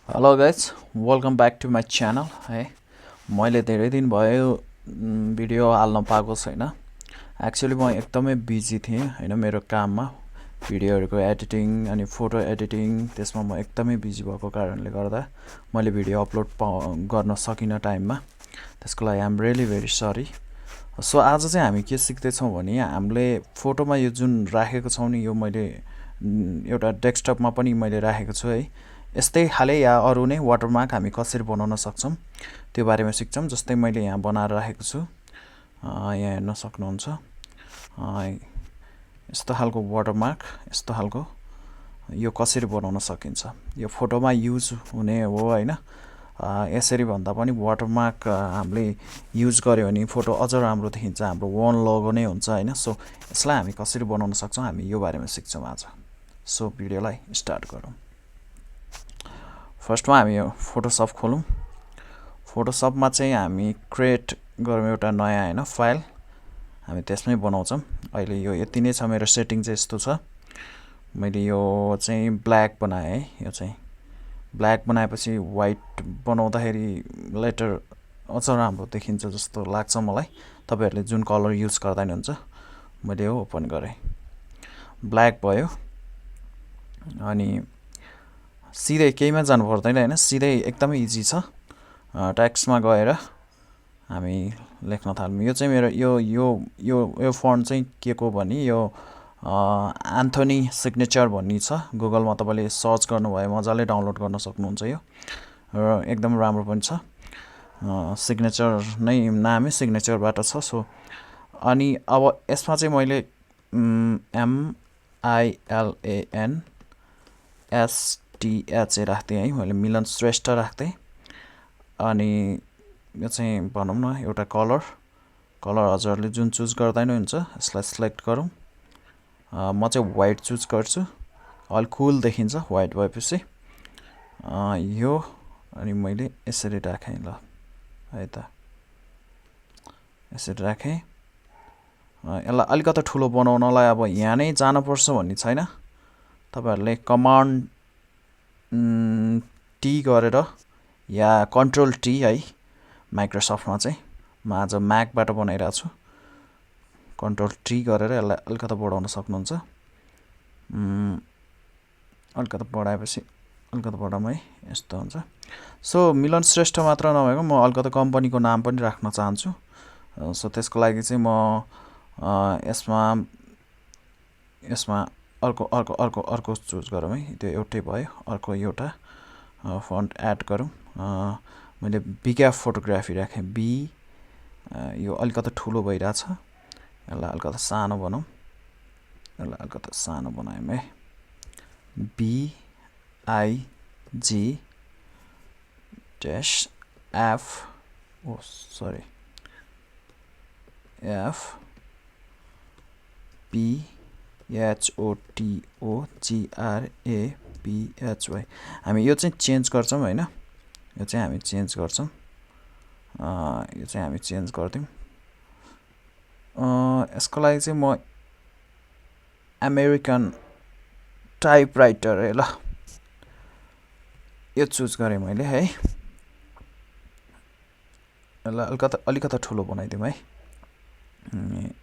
Hello guys welcome back to my channel है। मैले धेरै दिन भयो भिडियो हाल्न पाएको छैन। एक्चुअली म एकदमै बिजी थिएँ होइन, मेरो काममा भिडियोहरूको एडिटिङ अनि फोटो एडिटिङ, त्यसमा म एकदमै बिजी भएको कारणले गर्दा मैले भिडियो अपलोड गर्न सकिनँ टाइममा। त्यसको लागि I'm really very sorry. So आज चाहिँ हामी के सिक्दैछौँ भने हामीले फोटोमा यो जुन राखेको छौँ नि, यो मैले एउटा डेस्कटपमा पनि मैले राखेको छु है। यस्तै खाले या अरू नै वाटरमार्क हामी कसरी बनाउन सक्छौँ त्यो बारेमा सिक्छौँ। जस्तै मैले यहाँ बनाएर राखेको छु, यहाँ हेर्न सक्नुहुन्छ। यस्तो खालको वाटरमार्क, यस्तो खालको यो कसरी बनाउन सकिन्छ, यो फोटोमा युज हुने हो होइन। यसरी भन्दा पनि वाटरमार्क हामीले युज गर्यो भने फोटो अझ राम्रो देखिन्छ, हाम्रो वाल लोगो नै हुन्छ होइन। सो यसलाई हामी कसरी बनाउन सक्छौँ हामी यो बारेमा सिक्छौँ आज। सो भिडियोलाई स्टार्ट गरौँ। फर्स्टमा हामी यो फोटोसप खोलौँ। फोटोसपमा चाहिँ हामी क्रिएट गरौँ एउटा नयाँ होइन फाइल, हामी त्यसमै बनाउँछौँ। अहिले यो यति नै छ, मेरो सेटिङ चाहिँ यस्तो छ। मैले यो चाहिँ ब्ल्याक बनाएँ है, यो चाहिँ ब्ल्याक बनाएपछि वाइट बनाउँदाखेरि लेटर अझ राम्रो देखिन्छ जस्तो लाग्छ मलाई। तपाईँहरूले जुन कलर युज गर्दा नि हुन्छ। मैले यो ओपन गरेँ, ब्ल्याक भयो। अनि सिधै केहीमा जानु पर्दैन होइन, सिधै एकदमै इजी छ। टेक्स्टमा गएर हामी लेख्न थाल्यौँ। यो चाहिँ मेरो यो यो यो यो फन्ट चाहिँ के को भने यो एन्थोनी सिग्नेचर भन्ने छ। गुगलमा तपाईँले सर्च गर्नुभयो मजाले डाउनलोड गर्न सक्नुहुन्छ यो, र एकदम राम्रो पनि छ। सिग्नेचर नै नामै सिग्नेचरबाट छ। सो अनि अब यसमा चाहिँ मैले MILANSTH राख्थेँ है, मैले मिलन श्रेष्ठ राख्थेँ। अनि यो चाहिँ भनौँ न एउटा कलर हजुरहरूले जुन चुज गर्दा नि हुन्छ। यसलाई सिलेक्ट गरौँ। म चाहिँ वाइट चुज गर्छु, अलिक कुल देखिन्छ वाइट भएपछि यो। अनि मैले यसरी राखेँ ल है त, यसरी राखेँ। यसलाई अलिकति ठुलो बनाउनलाई अब यहाँ नै जानुपर्छ भन्ने छैन। तपाईँहरूले कमान्ड टी गरेर या कन्ट्रोल टी है, माइक्रोसफ्टमा चाहिँ म आज म्याकबाट बनाइरहेको छु। कन्ट्रोल टी गरेर यसलाई अलिकति बढाउन सक्नुहुन्छ। अलिकति बढाएपछि अलिकति बढाउँ है, यस्तो हुन्छ। सो मिलन श्रेष्ठ मात्र नभएको म अलिकति कम्पनीको नाम पनि राख्न चाहन्छु। सो त्यसको लागि चाहिँ म यसमा अर्को चुज गरौँ है। त्यो एउटै भयो, अर्को एउटा फन्ट एड गरौँ। मैले बिग्याफ फोटोग्राफी राखेँ, बी। यो अलिकति ठुलो भइरहेछ, यसलाई अलिकति सानो बनाऊँ। यसलाई अलिकति सानो बनायौँ है, BIGFPHOTOGRAPHY। हामी यो चाहिँ चेन्ज गर्छौँ होइन, यो चाहिँ हामी चेन्ज गर्छौँ। यो चाहिँ हामी चेन्ज गरिदिउँ। यसको लागि चाहिँ म अमेरिकन टाइपराइटर है ल, यो चुज गरेँ मैले है। यसलाई अलिकति ठुलो बनाइदिउँ है,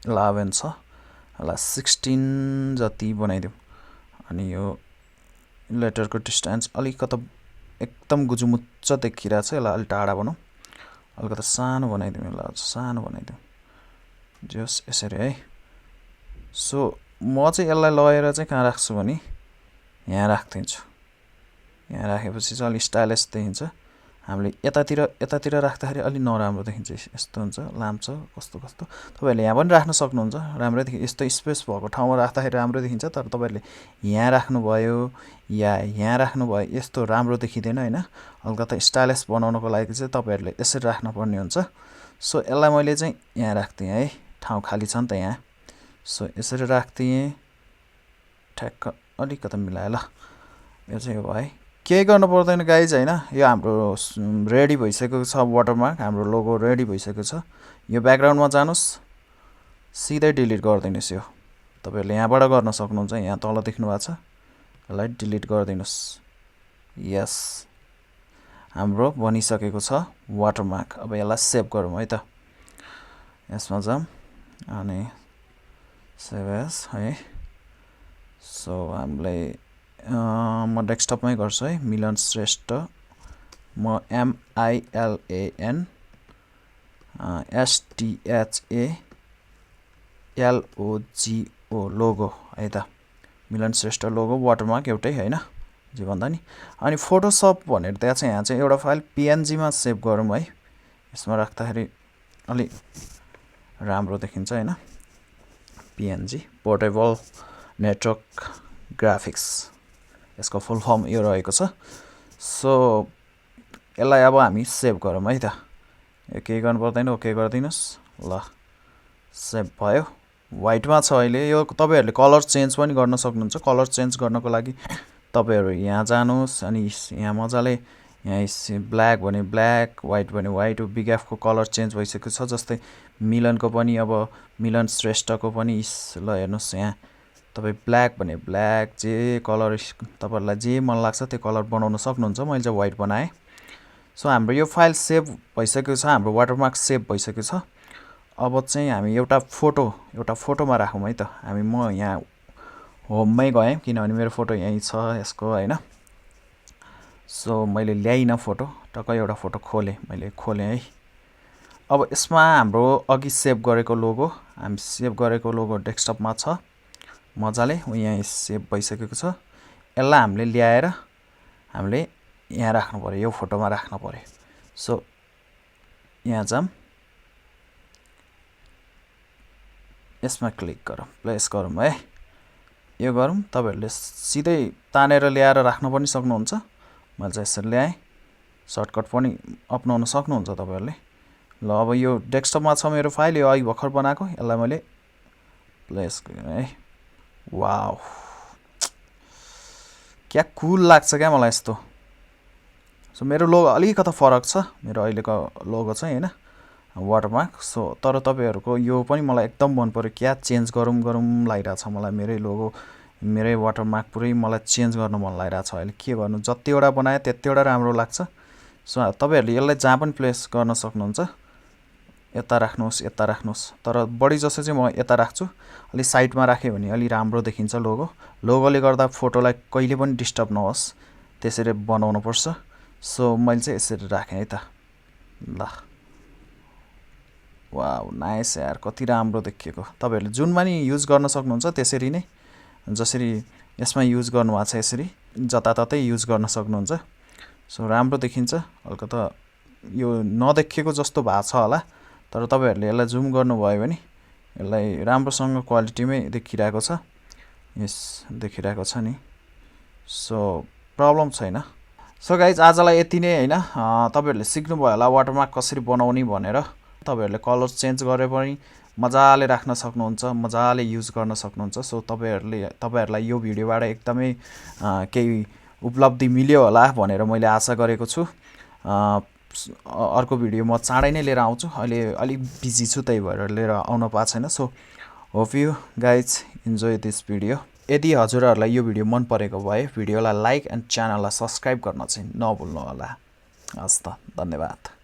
11 छ, यसलाई 16 जति बनाइदिउँ। अनि यो लेटरको डिस्टेन्स अलिकति एकदम गुजुमुच्च देखिरहेछ, यसलाई अलिक टाढा बनाऊँ। अलिकति सानो बनाइदिउँ, यसलाई सानो बनाइदिउँ जस यसरी है। सो म चाहिँ यसलाई लगेर चाहिँ कहाँ राख्छु भने यहाँ राखिदिन्छु। यहाँ राखेपछि चाहिँ अलिक स्टाइलिस देखिन्छ। हामीले यतातिर राख्दाखेरि अलिक नराम्रो देखिन्छ, यस्तो हुन्छ, लाम्छ कस्तो तपाईँहरूले यहाँ पनि राख्न सक्नुहुन्छ, राम्रै देखिन्छ। यस्तो स्पेस भएको ठाउँमा राख्दाखेरि राम्रो देखिन्छ, तर तपाईँहरूले यहाँ राख्नुभयो या यहाँ राख्नुभयो यस्तो राम्रो देखिँदैन होइन। अलिकति स्टाइलिस बनाउनको लागि चाहिँ तपाईँहरूले यसरी राख्नुपर्ने हुन्छ। सो यसलाई मैले चाहिँ यहाँ राख्दिएँ है, ठाउँ खाली छ नि त यहाँ। सो यसरी राख्दिएँ, ठ्याक्क अलिकति मिलाएँ ल। यो चाहिँ हो है, केही गर्नु पर्दैन गाइज होइन। यो हाम्रो रेडी भइसकेको छ वाटरमार्क, हाम्रो लोगो रेडी भइसकेको छ। यो ब्याकग्राउन्डमा जानुहोस्, सिधै डिलिट गरिदिनुहोस्। यो तपाईँहरूले यहाँबाट गर्न सक्नुहुन्छ, यहाँ तल देख्नु भएको छ, यसलाई डिलिट गरिदिनुहोस्। यस, हाम्रो बनिसकेको छ वाटरमार्क। अब यसलाई सेभ गरौँ है त। यसमा जाउँ अनि सेभ एज है। सो हामीलाई म डेस्कटपमै गर्छु है। मिलन श्रेष्ठ, म MILAN STHALOGO लोगो है त। मिलन श्रेष्ठ लोगो वाटरमार्क एउटै हैन जे भन्दा नि। अनि फोटोसप भनेर त्यहाँ चाहिँ यहाँ चाहिँ एउटा फाइल PNG मा सेभ गरौँ है। यसमा राख्दाखेरि अलि राम्रो देखिन्छ हैन। PNG पोर्टेबल नेटवर्क ग्राफिक्स यसको फुल फर्म यो रहेको छ। सो यसलाई अब हामी सेभ गरौँ है त। यो केही गर्नु पर्दैन, ओके गरिदिनुस्। ल सेभ भयो। व्हाइटमा छ अहिले। यो तपाईहरुले कलर चेन्ज पनि गर्न सक्नुहुन्छ। कलर चेन्ज गर्नको लागि तपाईहरु यहाँ जानुस् अनि यहाँ मजाले यहाँ ब्ल्याक भने ब्ल्याक, व्हाइट भने व्हाइट। बिगएफ को कलर चेन्ज भइसकेको छ। जस्तै मिलनको पनि अब मिलन श्रेष्ठको पनि ल हेर्नुस् यहाँ तपाई ब्ल्याक भने ब्ल्याक, जे कलर तपाईहरुलाई जे मन लाग्छ त्यो कलर बनाउन सक्नुहुन्छ। मैले चाहिँ व्हाइट बनाए। सो हाम्रो यो फाइल सेभ भइसकेको छ। हाम्रो वाटरमार्क सेभ भइसकेको छ। अब चाहिँ हामी एउटा फोटोमा राखौँ है त। म यहाँ होममै गएँ किनभने मेरो फोटो यही छ यसको हैन। सो मैले ल्याइन फोटो, टक्क एउटा फोटो मैले खोलेँ है। अब यसमा हाम्रो अघि सेभ गरेको लोगो, हामी सेभ गरेको लोगो डेस्कटपमा छ मजाले यहाँ सेभ भइसकेको छ। यसलाई हामीले ल्याएर हामीले यहाँ राख्नु पर्यो, यो फोटोमा राख्नु पर्यो। सो यहाँ जाम, यसमा क्लिक गरौँ, प्लेस गरौँ है। यो गरौँ। तपाईहरुले सिधै तानेर ल्याएर राख्न पनि सक्नुहुन्छ। मैले चाहिँ यसरी ल्याएँ। सर्टकट पनि अपनाउन सक्नुहुन्छ तपाईहरुले। ल अब यो डेस्कटपमा छ मेरो फाइल, यो अघि भर्खर बनाएको। यसलाई मैले प्लेस गरेँ है। वाउ क्या कुल लाग्छ क्या मलाई यस्तो। सो मेरो लोगो अलिकति फरक छ मेरो अहिलेको लोगो चाहिँ हैन वाटरमार्क। सो तर तपाईहरुको यो पनि मलाई एकदम मन पर्यो। क्या चेन्ज गरौँ लागिरहेछ मलाई। मेरै लोगो मेरै वाटरमार्क पुरै मलाई चेन्ज गर्न मन लागिरहेछ। अहिले के गर्नु, जतिवटा बनाए त्यतिवटा राम्रो लाग्छ। सो तपाईहरुले यसलाई जहाँ पनि प्लेस गर्न सक्नुहुन्छ। यता राख्नुस्, यता राख्नुस्, तर बढी जसो चाहिँ म यता राख्छु। अलि साइडमा राखे भने अलि राम्रो देखिन्छ लोगो। लोगोले गर्दा फोटोलाई कहिले पनि डिस्टर्ब नहोस् त्यसरी बनाउनु पर्छ। सो मैले चाहिँ यसरी राखेँ है त। ल वाउ नाइस यार, कति राम्रो देखिएको। तपाईहरुले जुनमा नि युज गर्न सक्नुहुन्छ त्यसरी नै। जसरी यसमा युज गर्नु भएको छ यसरी जताततै युज गर्न सक्नुहुन्छ। सो राम्रो देखिन्छ। अलिकति यो नदेखिएको जस्तो भएको छ होला, तर तपाईहरुले यसलाई जुम गर्नुभयो भने यसलाई राम्रोसँग क्वालिटीमै देखिरहेको छ। यस देखिरहेको छ नि। सो प्रब्लम छैन। सो गाइज आजलाई यति नै हैन। तपाईहरुले सिक्नुभयो होला वाटरमार्क कसरी बनाउने भनेर। तपाईहरुले कलर चेन्ज गरे पनि मजाले राख्न सक्नुहुन्छ, मजाले युज गर्न सक्नुहुन्छ। सो तपाईहरुलाई यो भिडियोबाट एकदमै केही उपलब्धि मिल्यो होला भनेर मैले आशा गरेको छु। अर्को भिडियो म चाँडै नै लिएर आउँछु। अहिले अलि बिजी छु त्यही भएर लिएर आउन पाएको छैन। So hope you guys enjoy this video. यदि हजुरहरुलाई यो भिडियो मन परेको भए भिडियोलाई लाइक एन्ड च्यानललाई सब्स्क्राइब गर्न चाहिँ नभुल्नु होला। हस् त, धन्यवाद।